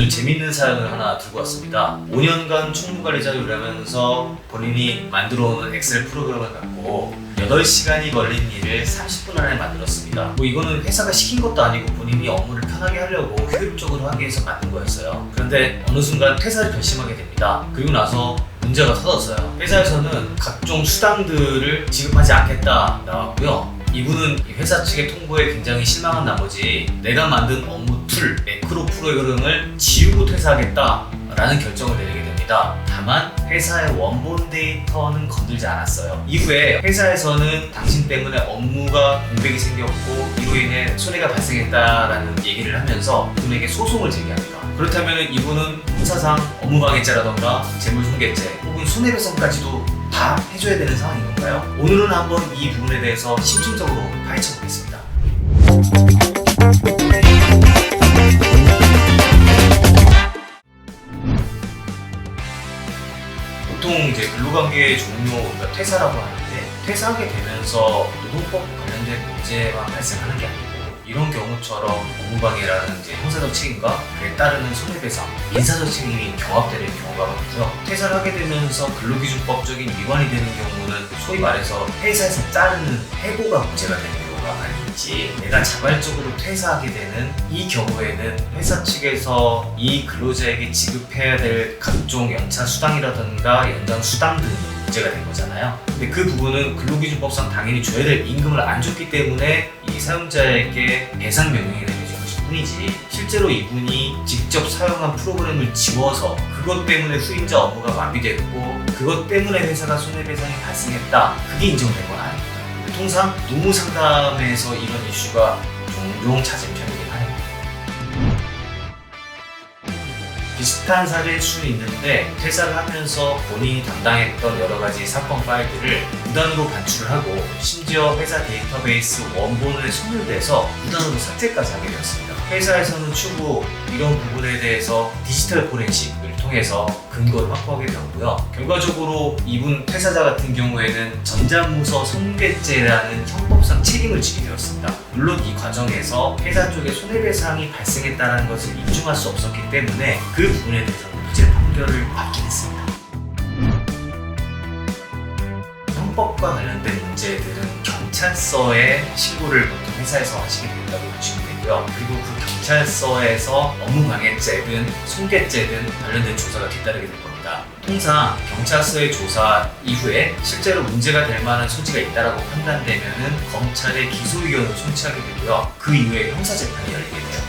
오늘 재밌는 사연을 하나 들고 왔습니다. 5년간 총무관리자를 일하면서 본인이 만들어오는 엑셀 프로그램을 갖고 8시간이 걸린 일을 30분 안에 만들었습니다. 이거는 회사가 시킨 것도 아니고 본인이 업무를 편하게 하려고 효율적으로 하기 위해서 만든 거였어요. 그런데 어느 순간 퇴사를 결심하게 됩니다. 그리고 나서 문제가 터졌어요. 회사에서는 각종 수당들을 지급하지 않겠다 나왔고요. 이분은 회사 측의 통보에 굉장히 실망한 나머지 내가 만든 업무 툴, 매크로 프로그램을 지우고 퇴사하겠다 라는 결정을 내리게 됩니다. 다만 회사의 원본 데이터는 건들지 않았어요. 이후에 회사에서는 당신 때문에 업무가 공백이 생겼고 이로 인해 손해가 발생했다라는 얘기를 하면서 이분에게 소송을 제기합니다. 그렇다면 이분은 형사상 업무방해죄라던가 재물손괴죄 혹은 손해배상까지도 다 해줘야 되는 상황인 건가요? 오늘은 한번 이 부분에 대해서 심층적으로 파헤쳐 보겠습니다. 보통 이제 근로관계의 종료, 그러니까 퇴사라고 하는데 퇴사하게 되면서 노동법 관련된 문제만 발생하는 게 아니고 이런 경우처럼 업무방해라는 이제 형사적 책임과 그에 따르는 손해배상, 민사적 책임이 경합되는 경우가 많고요. 퇴사를 하게 되면서 근로기준법적인 위반이 되는 경우는 소위 말해서 회사에서 자르는 해고가 문제가 되는 경우가 많이 있지, 내가 자발적으로 퇴사하게 되는 이 경우에는 회사 측에서 이 근로자에게 지급해야 될 각종 연차 수당이라든가 연장 수당 등이 문제가 된 거잖아요. 근데 그 부분은 근로기준법상 당연히 줘야 될 임금을 안 줬기 때문에 이 사용자에게 배상 명령이 내려진 것일 뿐이지, 실제로 이분이 직접 사용한 프로그램을 지워서 그것 때문에 후임자 업무가 마비됐고 그것 때문에 회사가 손해배상이 발생했다, 그게 인정된 건 아닙니다. 통상 노무 상담에서 이런 이슈가 종종 찾은 편이긴 해요. 비슷한 사례일 수는 있는데 퇴사를 하면서 본인이 담당했던 여러 가지 사건 파일들을 무단으로 반출을 하고 심지어 회사 데이터베이스 원본에 손을 대서 무단으로 삭제까지 하게 되었습니다. 회사에서는 추후 이런 부분에 대해서 디지털 포렌식을 통해서 근거를 확보하게 되었고요. 결과적으로 이분 퇴사자 같은 경우에는 전자문서 손괴죄라는 형법상 책임을 지게 되었습니다. 물론 이 과정에서 회사 쪽에 손해배상이 발생했다는 것을 입증할 수 없었기 때문에 그 부분에 대해서는 무죄 판결을 받긴 했습니다. 형법과 관련된 문제들은 경찰서에 신고를 보통 회사에서 하시게 된다고 보시면 되고요. 그리고 그 경찰서에서 업무방해죄든 손괴죄든 관련된 조사가 뒤따르게 될 겁니다. 통상 경찰서의 조사 이후에 실제로 문제가 될 만한 소지가 있다고 판단되면 검찰의 기소 의견을 송치하게 되고요. 그 이후에 형사재판이 열리게 돼요.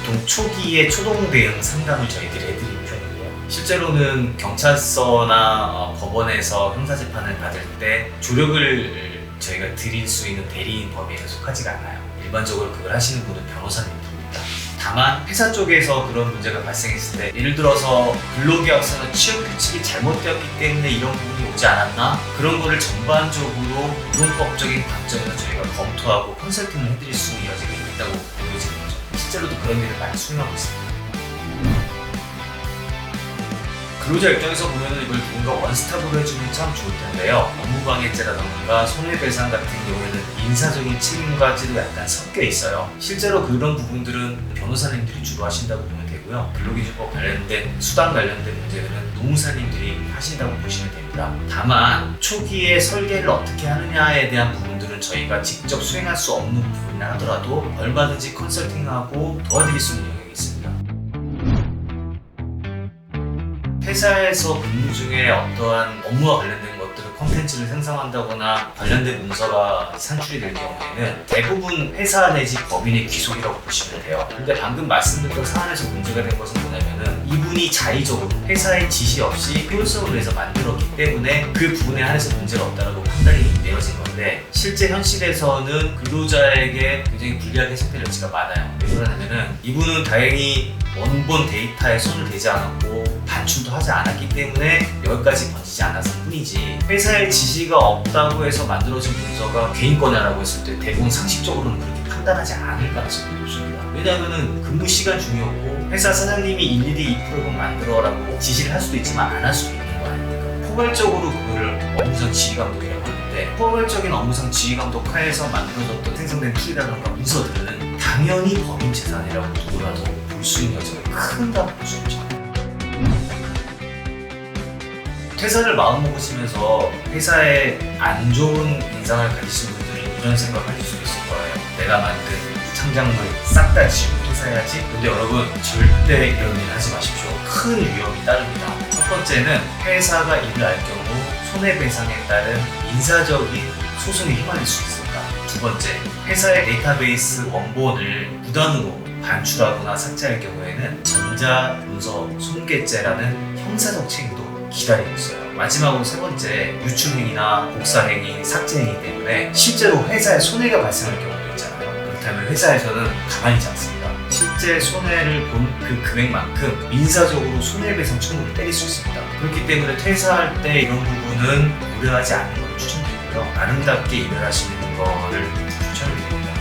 보통 초기에 초동 대응 상담을 저희들이 해드리는 편이고요. 실제로는 경찰서나 법원에서 형사재판을 받을 때 조력을 저희가 드릴 수 있는 대리인 범위에 속하지가 않아요. 일반적으로 그걸 하시는 분은 변호사님들입니다. 다만 회사 쪽에서 그런 문제가 발생했을 때, 예를 들어서 근로계약서나 취업규칙이 잘못되었기 때문에 이런 부분이 오지 않았나? 그런 거를 전반적으로 노동법적인 관점에서 저희가 검토하고 컨설팅을 해드릴 수 있는 여지가 있다고 보여지는 거죠. 실제로도 그런 일을 많이 수행하고 있습니다. 근로자 입장에서 보면 이걸 누군가 원스톱으로 해주면 참 좋을 텐데요. 업무방해죄라던가 손해배상 같은 경우에는 민사적인 책임과지도 약간 섞여 있어요. 실제로 그런 부분들은 변호사님들이 주로 하신다고 보면 되고요. 근로기준법 관련된 수당 관련된 문제들은 노무사님들이 하신다고 보시면 됩니다. 다만 초기에 설계를 어떻게 하느냐에 대한 부분들은 저희가 직접 수행할 수 없는 부분이라 하더라도 얼마든지 컨설팅하고 도와드릴 수 있는 영역이 있습니다. 회사에서 근무 중에 어떠한 업무와 관련된 것들을 콘텐츠를 생성한다거나 관련된 문서가 산출이 될 경우에는 대부분 회사 내지 법인의 귀속이라고 보시면 돼요. 근데 방금 말씀드린 사안에서 문제가 된 것은 뭐냐면은 이분이 자의적으로 회사의 지시 없이 효율성을 위해서 만들었기 때문에 그 부분에 한해서 문제가 없다고 판단이 내려진 건데, 실제 현실에서는 근로자에게 굉장히 불리하게 해석될 여지가 많아요. 왜 그러냐면은 이분은 다행히 원본 데이터에 손을 대지 않았고 반출도 하지 않았기 때문에 여기까지 번지지 않았을 뿐이지, 회사의 지시가 없다고 해서 만들어진 문서가 개인 거냐라고 했을 때 대부분 상식적으로는 그렇게 판단하지 않을 가능성이 높습니다. 왜냐하면 근무 시간 중요하고 회사 사장님이 일일이 이 프로그램 만들어라고 지시를 할 수도 있지만 안 할 수도 있는 거 아닙니까? 포괄적으로 그걸 업무상 지휘감독이라고 하는데, 포괄적인 업무상 지휘감독 하에서 만들어졌던 생성된 툴이라던가 문서들은 다 당연히 법인 재산이라고 누구라도 볼 수 있는 여지가 크다고 볼 수 있죠. 퇴사를 마음먹으시면서 회사에 안 좋은 인상을 가지신 분들은 이런 생각을 하실 수 있을 거예요. 내가 만든 창작물 싹 다 지우고 퇴사해야지. 근데 여러분 절대 이런 일 하지 마십시오. 큰 위험이 따릅니다. 첫 번째는 회사가 이를 알 경우 손해배상에 따른 인사적인 소송에 휘말릴 수 있습니다. 두 번째, 회사의 데이터베이스 원본을 무단으로 반출하거나 삭제할 경우에는 전자문서 손괴죄라는 형사적 책임도 기다리고 있어요. 마지막으로 세 번째, 유출행위나 복사행위, 삭제행위 때문에 실제로 회사에 손해가 발생할 경우도 있잖아요. 그렇다면 회사에서는 가만히 있지 않습니다. 실제 손해를 본 그 금액만큼 민사적으로 손해배상 청구를 때릴 수 있습니다. 그렇기 때문에 퇴사할 때 이런 부분은 고려하지 않는 걸 추천드리고요. 아름답게 일을 하시는 거를 추천드립니다.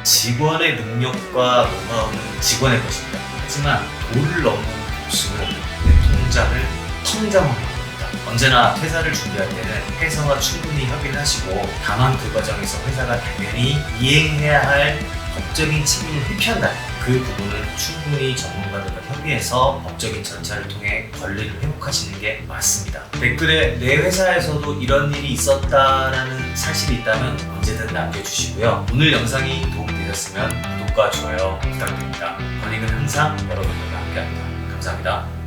직원의 능력과 노하우는 직원의 것입니다. 하지만 도를 넘는 보수는 내 통장을 성장하게 됩니다. 언제나 퇴사를 준비할 때는 회사와 충분히 협의를 하시고, 다만 그 과정에서 회사가 당연히 이행해야 할 법적인 책임을 회피한다면 그 부분은 충분히 전문가들과 협의해서 법적인 절차를 통해 권리를 회복하시는 게 맞습니다. 댓글에 내 회사에서도 이런 일이 있었다라는 사실이 있다면 언제든 남겨주시고요. 오늘 영상이 도움되셨으면 구독과 좋아요 부탁드립니다. 권익은 항상 여러분들과 함께합니다. 감사합니다.